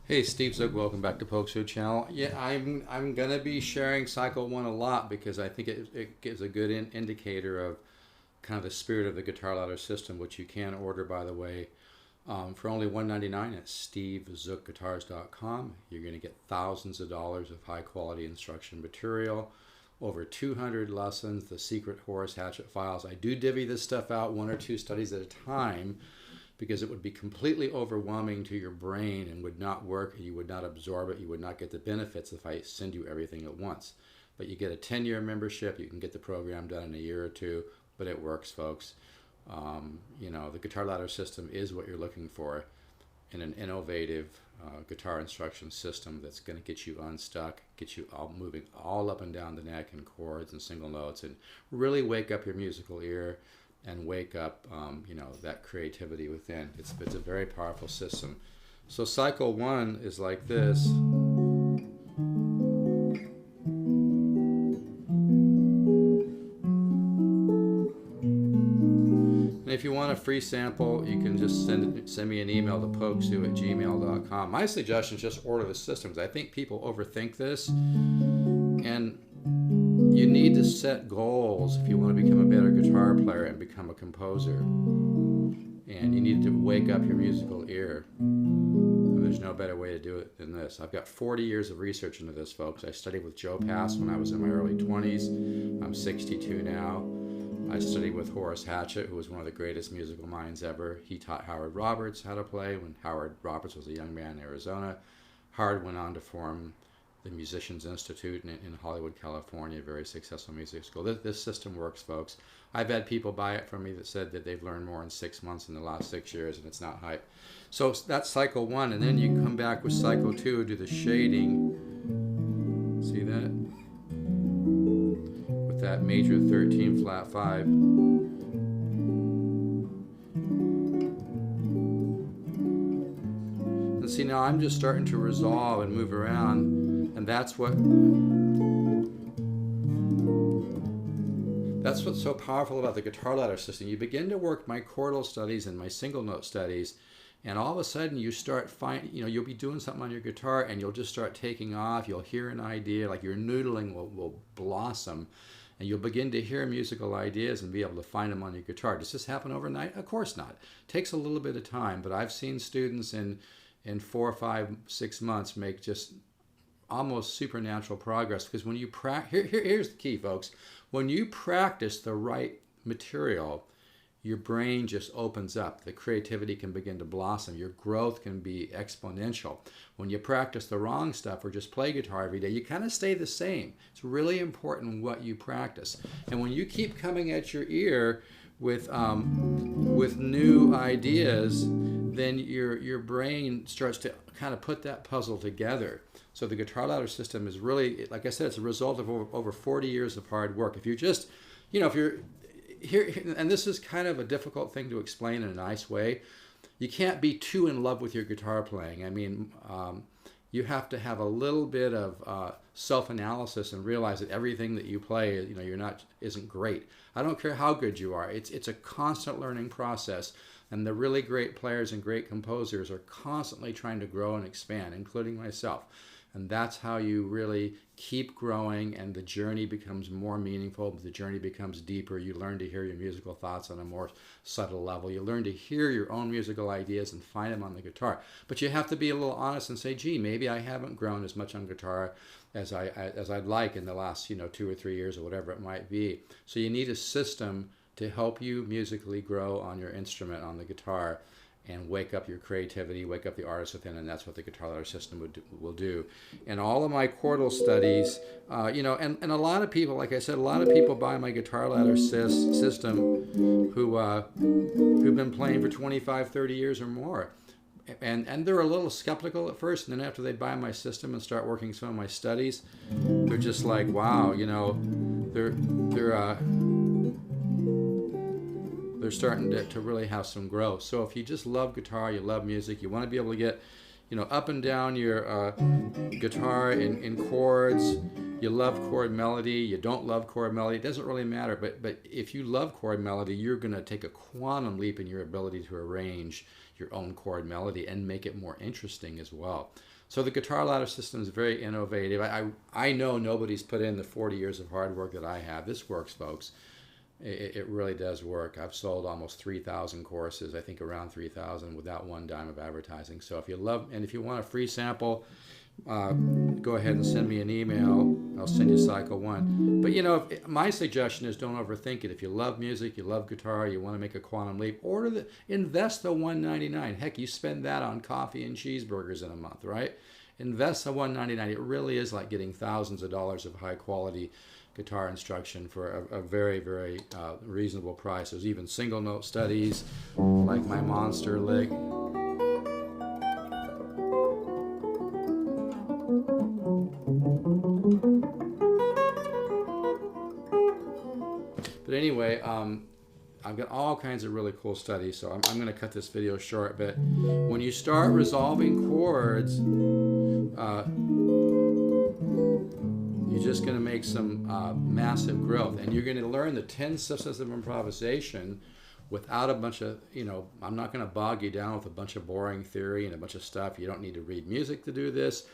Hey, Steve Zook, welcome back to Polkzoo channel. Yeah, I'm gonna be sharing Cycle 1 a lot because I think it gives a good indicator of kind of the spirit of the guitar ladder system, which you can order, by the way, for only $1.99 at stevezookguitars.com. You're gonna get thousands of dollars of high quality instruction material, over 200 lessons, the secret Horace Hatchet files. I do divvy this stuff out 1 or 2 studies at a time, because it would be completely overwhelming to your brain and would not work. You would not absorb it. You would not get the benefits if I send you everything at once. But you get a 10-year membership. You can get the program done in a year or two, but it works, folks. The guitar ladder system is what you're looking for in an innovative guitar instruction system that's going to get you unstuck, get you all moving all up and down the neck in chords and single notes, and really wake up your musical ear and wake up, that creativity within. It's a very powerful system. So Cycle 1 is like this. And if you want a free sample, you can just send me an email to polkzoo@gmail.com. My suggestion is just order the systems. I think people overthink this, and you need to set goals if you want to become a better guitar player and become a composer. And you need to wake up your musical ear. And there's no better way to do it than this. I've got 40 years of research into this, folks. I studied with Joe Pass when I was in my early 20s. I'm 62 now. I studied with Horace Hatchet, who was one of the greatest musical minds ever. He taught Howard Roberts how to play when Howard Roberts was a young man in Arizona. Howard went on to form the Musicians Institute in Hollywood, California, a very successful music school. This system works, folks. I've had people buy it from me that said that they've learned more in 6 months than the last 6 years, and it's not hype. So that's Cycle 1, and then you come back with Cycle 2, do the shading. See that? With that major 13 flat 5. And see, now I'm just starting to resolve and move around. And that's what's so powerful about the guitar ladder system. You begin to work my chordal studies and my single note studies, and all of a sudden you start you'll be doing something on your guitar and you'll just start taking off. You'll hear an idea, like your noodling will blossom, and you'll begin to hear musical ideas and be able to find them on your guitar. Does this happen overnight? Of course not. It takes a little bit of time, but I've seen students in 4, 5, 6 months make just almost supernatural progress, because when you here's the key, folks. When you practice the right material, your brain just opens up. The creativity can begin to blossom. Your growth can be exponential. When you practice the wrong stuff or just play guitar every day, you kind of stay the same. It's really important what you practice. And when you keep coming at your ear with new ideas, then your brain starts to kind of put that puzzle together. So the guitar ladder system is really, like I said, it's a result of over 40 years of hard work. If you're just, if you're here, and this is kind of a difficult thing to explain in a nice way, you can't be too in love with your guitar playing. I mean, you have to have a little bit of self-analysis and realize that everything that you play, isn't great. I don't care how good you are. It's a constant learning process. And the really great players and great composers are constantly trying to grow and expand, including myself. And that's how you really keep growing, and the journey becomes more meaningful. The journey becomes deeper. You learn to hear your musical thoughts on a more subtle level. You learn to hear your own musical ideas and find them on the guitar. But you have to be a little honest and say, gee, maybe I haven't grown as much on guitar as I'd like in the last 2 or 3 years or whatever it might be. So you need a system to help you musically grow on your instrument, on the guitar, and wake up your creativity, wake up the artist within, and that's what the guitar ladder system will do. And all of my chordal studies, and a lot of people, like I said, a lot of people buy my guitar ladder system who've been playing for 25, 30 years or more. And they're a little skeptical at first, and then after they buy my system and start working some of my studies, they're just like, wow, they're starting to really have some growth. So if you just love guitar, you love music, you want to be able to get up and down your guitar in chords. You love chord melody, you don't love chord melody, it doesn't really matter. But if you love chord melody, you're going to take a quantum leap in your ability to arrange your own chord melody and make it more interesting as well. So the guitar ladder system is very innovative. I know nobody's put in the 40 years of hard work that I have. This works, folks. It really does work. I've sold almost 3,000 courses, I think around 3,000, without one dime of advertising. So if you love, and if you want a free sample, go ahead and send me an email. I'll send you cycle 1. But my suggestion is don't overthink it. If you love music, you love guitar, you want to make a quantum leap, invest the $199. Heck, you spend that on coffee and cheeseburgers in a month, right? Invest the $199. It really is like getting thousands of dollars of high quality guitar instruction for a very, very reasonable price. There's even single note studies like my monster lick. But anyway, I've got all kinds of really cool studies, so I'm going to cut this video short. But when you start resolving chords, you're just going to make some massive growth, and you're going to learn the 10 systems of improvisation without a bunch of, I'm not going to bog you down with a bunch of boring theory and a bunch of stuff. You don't need to read music to do this.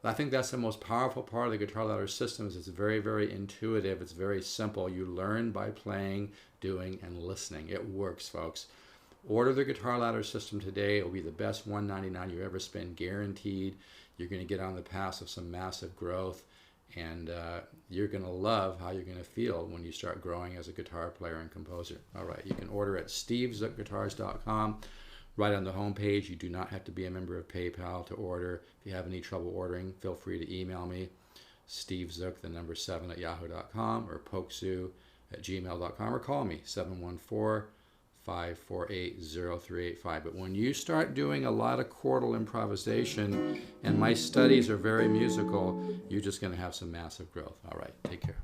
I think that's the most powerful part of the guitar ladder system. Is it's very, very intuitive. It's very simple. You learn by playing, doing, and listening. It works, folks. Order the guitar ladder system today. It will be the best $199 you ever spend, guaranteed. You're going to get on the path of some massive growth, and you're going to love how you're going to feel when you start growing as a guitar player and composer. All right, you can order at stevezookguitars.com. Right on the home page. You do not have to be a member of PayPal to order. If you have any trouble ordering, feel free to email me, stevezook, the number 7 at yahoo.com, or Polkzoo at gmail.com, or call me, 714-548-0385. But when you start doing a lot of chordal improvisation, and my studies are very musical, you're just going to have some massive growth. All right, take care.